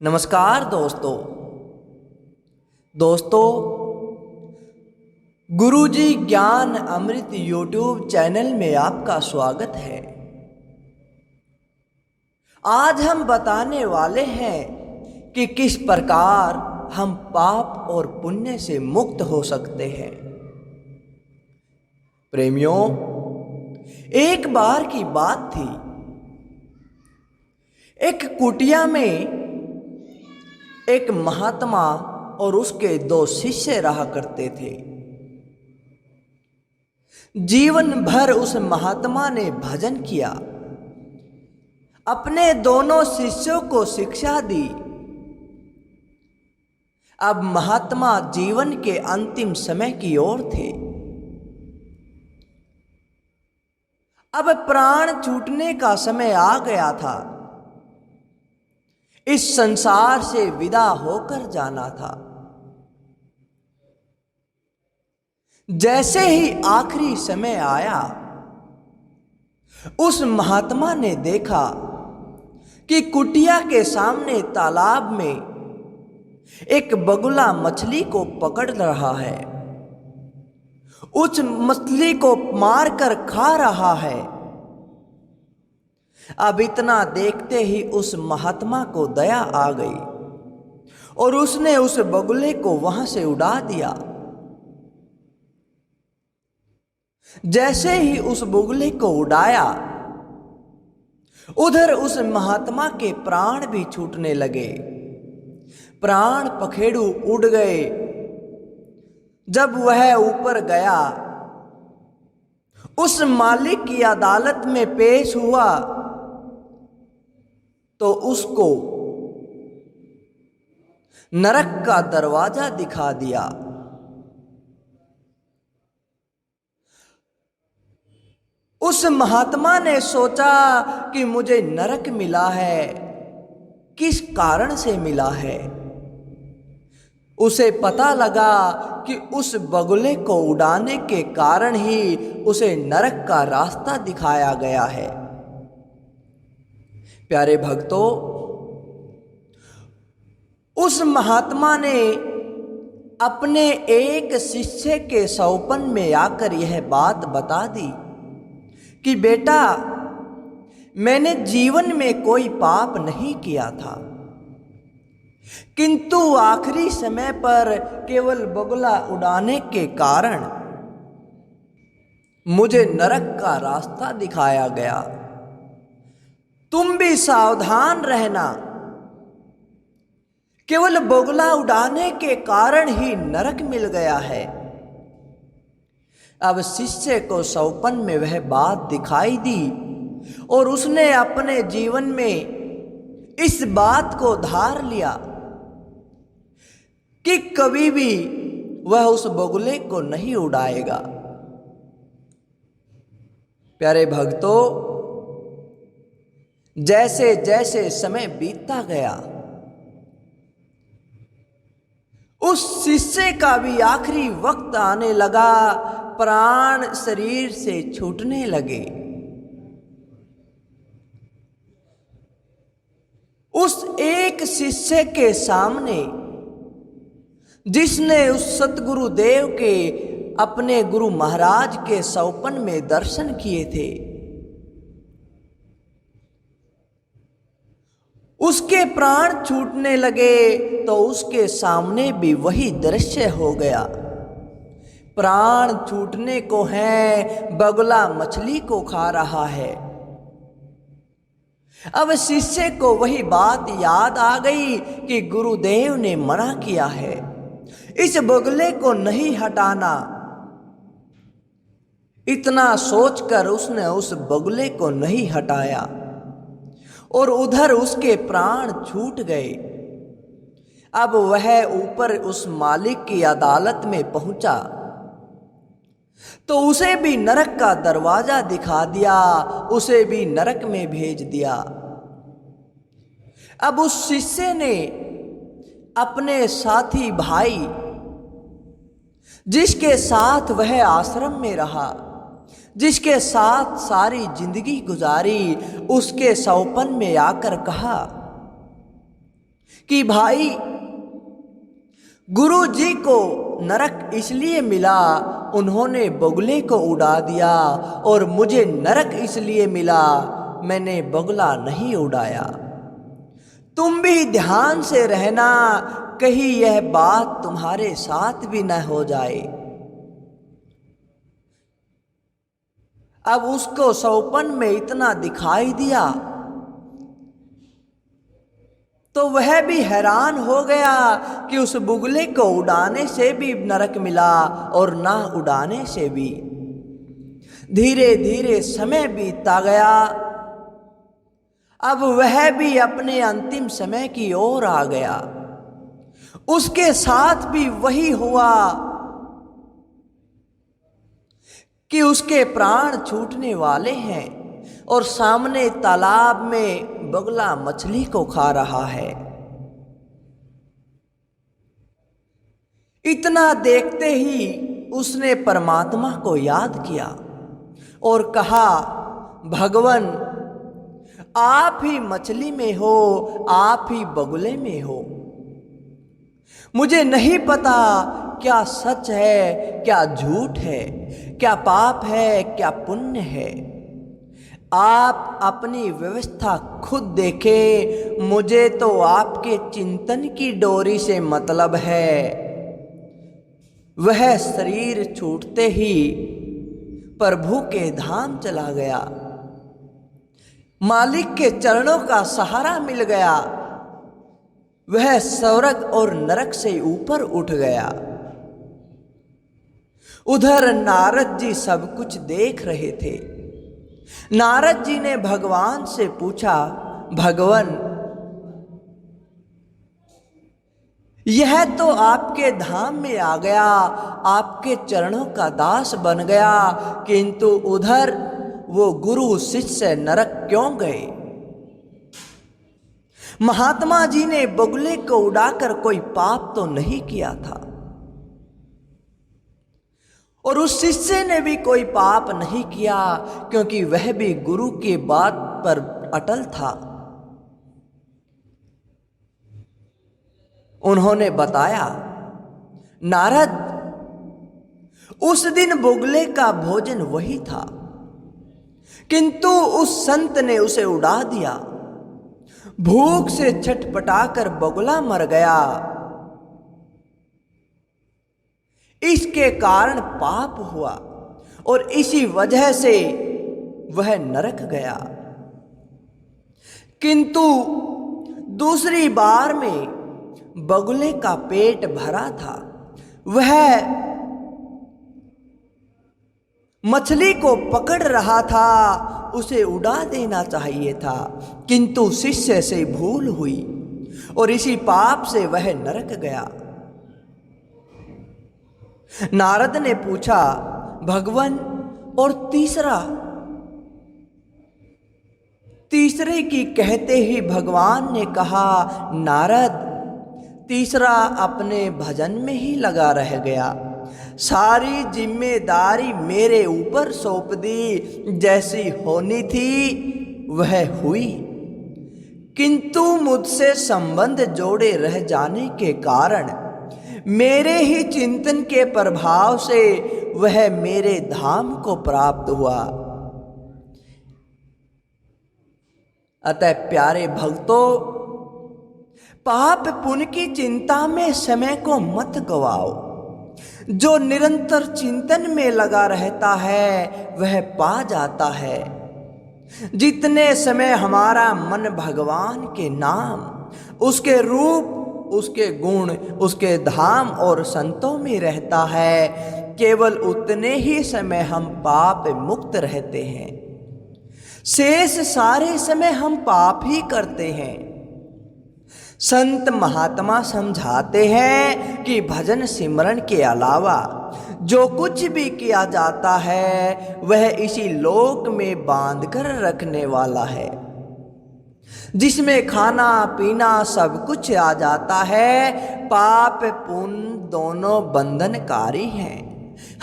नमस्कार दोस्तों गुरुजी ज्ञान अमृत यूट्यूब चैनल में आपका स्वागत है। आज हम बताने वाले हैं कि किस प्रकार हम पाप और पुण्य से मुक्त हो सकते हैं। प्रेमियों, एक बार की बात थी। एक कुटिया में एक महात्मा और उसके दो शिष्य रहा करते थे। जीवन भर उस महात्मा ने भजन किया, अपने दोनों शिष्यों को शिक्षा दी। अब महात्मा जीवन के अंतिम समय की ओर थे। अब प्राण छूटने का समय आ गया था। इस संसार से विदा होकर जाना था। जैसे ही आखिरी समय आया, उस महात्मा ने देखा कि कुटिया के सामने तालाब में एक बगुला मछली को पकड़ रहा है। उस मछली को मारकर खा रहा है। अब इतना देखते ही उस महात्मा को दया आ गई और उसने उस बगुले को वहां से उड़ा दिया। जैसे ही उस बगुले को उड़ाया, उधर उस महात्मा के प्राण भी छूटने लगे। प्राण पखेरु उड़ गए। जब वह ऊपर गया, उस मालिक की अदालत में पेश हुआ तो उसको नरक का दरवाजा दिखा दिया। उस महात्मा ने सोचा कि मुझे नरक मिला है, किस कारण से मिला है। उसे पता लगा कि उस बगुले को उड़ाने के कारण ही उसे नरक का रास्ता दिखाया गया है। प्यारे भक्तों, उस महात्मा ने अपने एक शिष्य के सौपन में आकर यह बात बता दी कि बेटा, मैंने जीवन में कोई पाप नहीं किया था, किंतु आखिरी समय पर केवल बगुला उड़ाने के कारण मुझे नरक का रास्ता दिखाया गया। तुम भी सावधान रहना। केवल बगुला उड़ाने के कारण ही नरक मिल गया है। अब शिष्य को सौपन में वह बात दिखाई दी और उसने अपने जीवन में इस बात को धार लिया कि कभी भी वह उस बगुले को नहीं उड़ाएगा। प्यारे भक्तों, जैसे जैसे समय बीतता गया, उस शिष्य का भी आखिरी वक्त आने लगा। प्राण शरीर से छूटने लगे। उस एक शिष्य के सामने, जिसने उस सतगुरु देव के अपने गुरु महाराज के सौपन में दर्शन किए थे, उसके प्राण छूटने लगे तो उसके सामने भी वही दृश्य हो गया। प्राण छूटने को है, बगुला मछली को खा रहा है। अब शिष्य को वही बात याद आ गई कि गुरुदेव ने मना किया है, इस बगुले को नहीं हटाना। इतना सोचकर उसने उस बगुले को नहीं हटाया और उधर उसके प्राण छूट गए। अब वह ऊपर उस मालिक की अदालत में पहुंचा तो उसे भी नरक का दरवाजा दिखा दिया, उसे भी नरक में भेज दिया। अब उस शिष्य ने अपने साथी भाई, जिसके साथ वह आश्रम में रहा, जिसके साथ सारी जिंदगी गुजारी, उसके सौपन में आकर कहा कि भाई गुरु जी को नरक इसलिए मिला, उन्होंने बगुले को उड़ा दिया, और मुझे नरक इसलिए मिला, मैंने बगुला नहीं उड़ाया। तुम भी ध्यान से रहना, कहीं यह बात तुम्हारे साथ भी न हो जाए। अब उसको सौपन में इतना दिखाई दिया तो वह भी हैरान हो गया कि उस बुगले को उड़ाने से भी नरक मिला और ना उड़ाने से भी। धीरे धीरे समय बीतता गया। अब वह भी अपने अंतिम समय की ओर आ गया। उसके साथ भी वही हुआ कि उसके प्राण छूटने वाले हैं और सामने तालाब में बगुला मछली को खा रहा है। इतना देखते ही उसने परमात्मा को याद किया और कहा, भगवान आप ही मछली में हो, आप ही बगुले में हो। मुझे नहीं पता क्या सच है, क्या झूठ है, क्या पाप है, क्या पुण्य है। आप अपनी व्यवस्था खुद देखें। मुझे तो आपके चिंतन की डोरी से मतलब है। वह शरीर छूटते ही प्रभु के धाम चला गया। मालिक के चरणों का सहारा मिल गया। वह स्वर्ग और नरक से ऊपर उठ गया। उधर नारद जी सब कुछ देख रहे थे। नारद जी ने भगवान से पूछा, भगवान यह तो आपके धाम में आ गया, आपके चरणों का दास बन गया, किंतु उधर वो गुरु शिष्य नरक क्यों गए? महात्मा जी ने बगुले को उड़ाकर कोई पाप तो नहीं किया था और उस शिष्य ने भी कोई पाप नहीं किया, क्योंकि वह भी गुरु की बात पर अटल था। उन्होंने बताया, नारद उस दिन बगुले का भोजन वही था, किंतु उस संत ने उसे उड़ा दिया। भूख से छटपटाकर बगुला मर गया। इसके कारण पाप हुआ और इसी वजह से वह नरक गया। किंतु दूसरी बार में बगुले का पेट भरा था। वह मछली को पकड़ रहा था, उसे उड़ा देना चाहिए था, किंतु शिष्य से भूल हुई और इसी पाप से वह नरक गया। नारद ने पूछा, भगवान और तीसरे की कहते ही भगवान ने कहा, नारद तीसरा अपने भजन में ही लगा रह गया। सारी जिम्मेदारी मेरे ऊपर सौंप दी। जैसी होनी थी वह हुई, किंतु मुझसे संबंध जोड़े रह जाने के कारण मेरे ही चिंतन के प्रभाव से वह मेरे धाम को प्राप्त हुआ। अतः प्यारे भक्तों, पाप पुण्य की चिंता में समय को मत गवाओ। जो निरंतर चिंतन में लगा रहता है वह पा जाता है। जितने समय हमारा मन भगवान के नाम, उसके रूप, उसके गुण, उसके धाम और संतों में रहता है, केवल उतने ही समय हम पाप मुक्त रहते हैं। शेष सारे समय हम पाप ही करते हैं। संत महात्मा समझाते हैं कि भजन सिमरन के अलावा जो कुछ भी किया जाता है वह इसी लोक में बांधकर रखने वाला है, जिसमें खाना पीना सब कुछ आ जाता है। पाप पुण्य दोनों बंधनकारी हैं।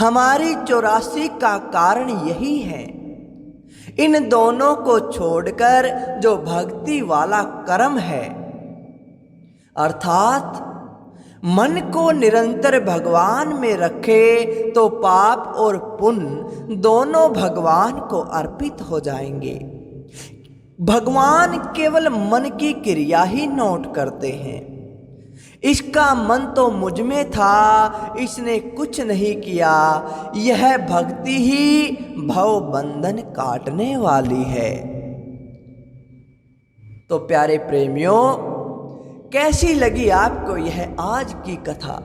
हमारी 84 का कारण यही है। इन दोनों को छोड़कर जो भक्ति वाला कर्म है अर्थात मन को निरंतर भगवान में रखे तो पाप और पुण्य दोनों भगवान को अर्पित हो जाएंगे। भगवान केवल मन की क्रिया ही नोट करते हैं। इसका मन तो मुझ में था, इसने कुछ नहीं किया। यह भक्ति ही भव बंधन काटने वाली है। तो प्यारे प्रेमियों, कैसी लगी आपको यह आज की कथा?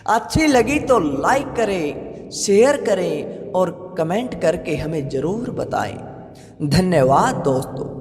अच्छी लगी तो लाइक करें, शेयर करें और कमेंट करके हमें जरूर बताएं। धन्यवाद दोस्तों।